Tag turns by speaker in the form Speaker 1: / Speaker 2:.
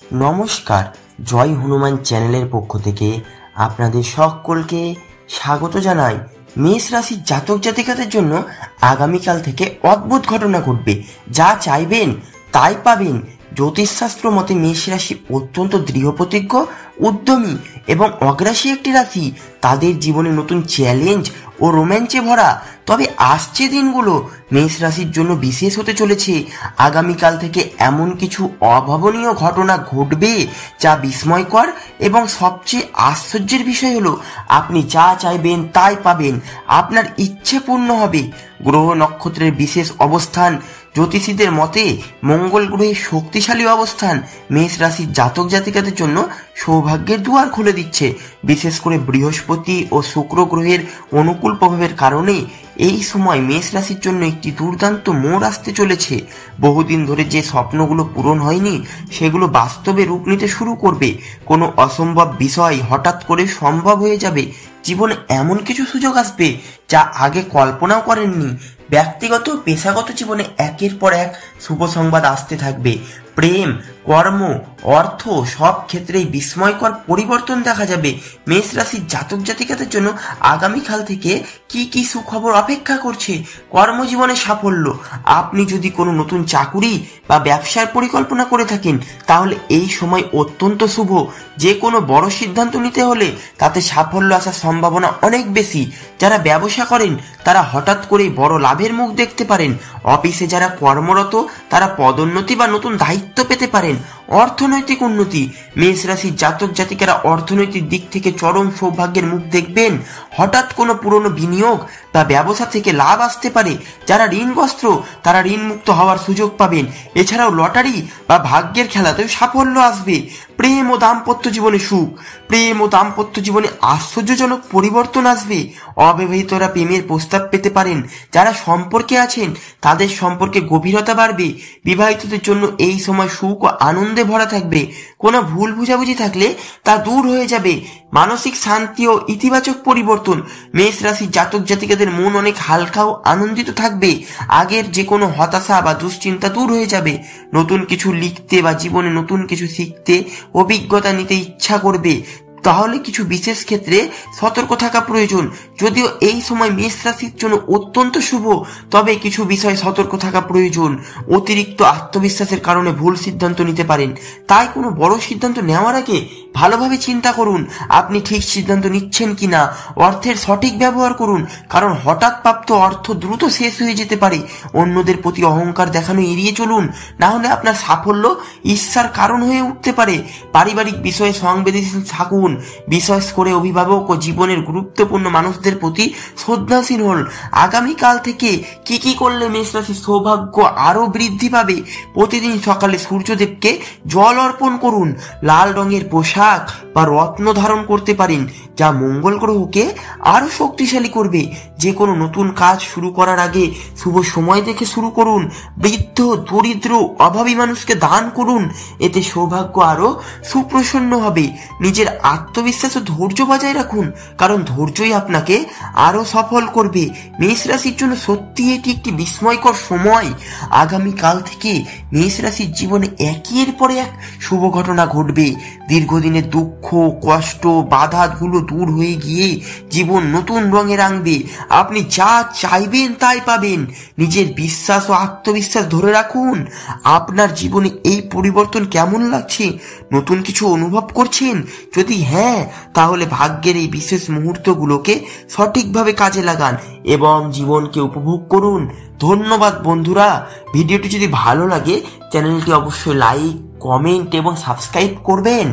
Speaker 1: নমস্কার, জয় হনুমান চ্যানেলের পক্ষ থেকে আপনাদের সকলকে স্বাগত জানাই। মেষ রাশির জাতক জাতিকাদের জন্য আগামীকাল থেকে অদ্ভুত ঘটনা ঘটবে। যা চাইবেন তাই পাবেন। জ্যোতিষশাস্ত্র মতে মেষ রাশি অত্যন্ত দৃঢ়প্রতিজ্ঞ, উদ্যমী এবং অগ্রাসী একটি রাশি। তাদের জীবনে নতুন চ্যালেঞ্জ ও রোম্যাঞ্চে ভরা। তবে আসছে দিনগুলো মেষ রাশির জন্য বিশেষ হতে চলেছে। আগামীকাল থেকে এমন কিছু অভাবনীয় ঘটনা ঘটবে যা বিস্ময়কর, এবং সবচেয়ে আশ্চর্যের বিষয় হলো আপনি যা চাইবেন তাই পাবেন। আপনার ইচ্ছে পূর্ণ হবে। গ্রহ নক্ষত্রের বিশেষ অবস্থান। জ্যোতিষীদের মতে মঙ্গল গ্রহের শক্তিশালী অবস্থান মেষ রাশির জাতক জাতিকাদের জন্য সৌভাগ্যের দুয়ার খুলে দিচ্ছে। বিশেষ করে বৃহস্পতি ও শুক্র গ্রহের অনুকূল প্রভাবের কারণে এই সময় মেষ রাশির জন্য একটি দুর্দান্ত মোড় আসতে চলেছে। বহুদিন ধরে যে স্বপ্নগুলো পূরণ হয়নি সেগুলো বাস্তবে রূপ নিতে শুরু করবে। কোনো অসম্ভব বিষয় হঠাৎ করে সম্ভব হয়ে যাবে। জীবনে এমন কিছু সুযোগ আসবে যা আগে কল্পনাও করেননি। ব্যক্তিগত পেশাগত জীবনে একের পর এক শুভ সংবাদ আসতে থাকবে। প্রেম, কর্ম, অর্থ সব ক্ষেত্রেই বিস্ময়কর পরিবর্তন দেখা যাবে। মেষ রাশির জাতক জাতিকাদের জন্য আগামীকাল থেকে কি কি সুখবর অপেক্ষা করছে। কর্মজীবনে সাফল্য। আপনি যদি কোনো নতুন চাকুরি বা ব্যবসার পরিকল্পনা করে থাকেন তাহলে এই সময় অত্যন্ত শুভ। যে কোনো বড় সিদ্ধান্ত নিতে হলে তাতে সাফল্য আসার সম্ভাবনা অনেক বেশি। যারা ব্যবসা করেন তারা হঠাৎ করে বড় লাভের মুখ দেখতে পারেন। অফিসে যারা কর্মরত তারা পদোন্নতি বা নতুন দায়িত্ব পেতে পারেন। অর্থনৈতিক উন্নতি। মেষ রাশির জাতক জাতিকারা অর্থনৈতিক দিক থেকে চরম সৌভাগ্যের মুখ দেখবেন। হঠাৎ কোনো পুরনো বিনিয়োগ বা ব্যবসা থেকে লাভ আসতে পারে। যারা ঋণগ্রস্ত তারা ঋণ মুক্ত হওয়ার সুযোগ পাবেন। এছাড়াও লটারি বা ভাগ্যের খেলাতেও সাফল্য আসবে। প্রেম ও দাম্পত্য জীবনে সুখ। প্রেম ও দাম্পত্য জীবনে আশ্চর্যজনক পরিবর্তন আসবে। অবিবাহিতরা প্রেমের প্রস্তাব পেতে পারেন। যারা সম্পর্কে আছেন তাদের সম্পর্কে গভীরতা বাড়বে। বিবাহিতদের জন্য এই সময় সুখ ও আনন্দে ভরা থাকবে। কোনো ভুল বুঝাবুঝি থাকলে তা দূর হয়ে যাবে। মানসিক শান্তি ও ইতিবাচক পরিবর্তন। মেষ রাশির জাতক জাতিকাদের মন অনেক হালকা ও আনন্দিত থাকবে। আগের যে কোনো হতাশা বা দুশ্চিন্তা দূর হয়ে যাবে। নতুন কিছু লিখতে বা জীবনে নতুন কিছু শিখতে, অভিজ্ঞতা নিতে ইচ্ছা করবে। তাহলে কিছু বিশেষ ক্ষেত্রে সতর্ক থাকা প্রয়োজন। যদিও এই সময় মেষ রাশির জন্য অত্যন্ত শুভ, তবে কিছু বিষয়ে সতর্ক থাকা প্রয়োজন। অতিরিক্ত আত্মবিশ্বাসের কারণে ভুল সিদ্ধান্ত নিতে পারেন। তাই কোনো বড় সিদ্ধান্ত নেওয়ার আগে ভালোভাবে চিন্তা করুন আপনি ঠিক সিদ্ধান্ত নিচ্ছেন কিনা। অর্থের সঠিক ব্যবহার করুন, কারণ হঠাৎ প্রাপ্ত অর্থ দ্রুত শেষ হয়ে যেতে পারে। অন্যদের প্রতি অহংকার দেখানো এড়িয়ে চলুন, না হলে আপনার সাফল্য ঈর্ষার কারণ হয়ে উঠতে পারে। পারিবারিক বিষয়ে সংবেদনশীল থাকুন। বিশেষ করে অভিভাবক ও জীবনের গুরুত্বপূর্ণ মানুষদের প্রতি শ্রদ্ধাশীল হন। আগামীকাল থেকে কি কি করলে মেষ রাশির সৌভাগ্য আরো বৃদ্ধি পাবে। প্রতিদিন সকালে সূর্যদেবকে জল অর্পণ করুন। লাল রঙের পোশাক বা রত্ন ধারণ করতে পারেন, যা মঙ্গল গ্রহকে আরো শক্তিশালী করবে। যে কোনো নতুন কাজ শুরু করার আগে শুভ সময় দেখে শুরু করুন। বৃদ্ধ, দরিদ্র, অভাবী মানুষকে দান করুন। এতে সৌভাগ্য আরো সুপ্রসন্ন হবে। নিজের আত্মবিশ্বাস ও ধৈর্য বজায় রাখুন, কারণ ধৈর্যই আপনাকে আরো সফল করবে। মেষ রাশির জন্য সত্যি এটি একটি বিস্ময়কর সময়। আগামীকাল থেকে মেষ রাশির জীবনে একের পর এক শুভ ঘটনা ঘটবে। দীর্ঘদিনের দুঃখ, কষ্ট, বাধাগুলো দূর হয়ে গিয়ে জীবন নতুন রঙে রাঙবে। আপনি যা চাইবেন তাই পাবেন। নিজের বিশ্বাস ও আত্মবিশ্বাস ধরে রাখুন। আপনার জীবনে এই পরিবর্তন কেমন লাগছে? নতুন কিছু অনুভব করছেন? যদি হ্যাঁ, তাহলে ভাগ্যের এই বিশেষ মুহূর্তগুলোকে সঠিকভাবে কাজে লাগান এবং জীবনকে উপভোগ করুন। ধন্যবাদ বন্ধুরা। ভিডিওটি যদি ভালো লাগে চ্যানেলটি অবশ্যই লাইক, কমেন্ট এবং সাবস্ক্রাইব করবেন।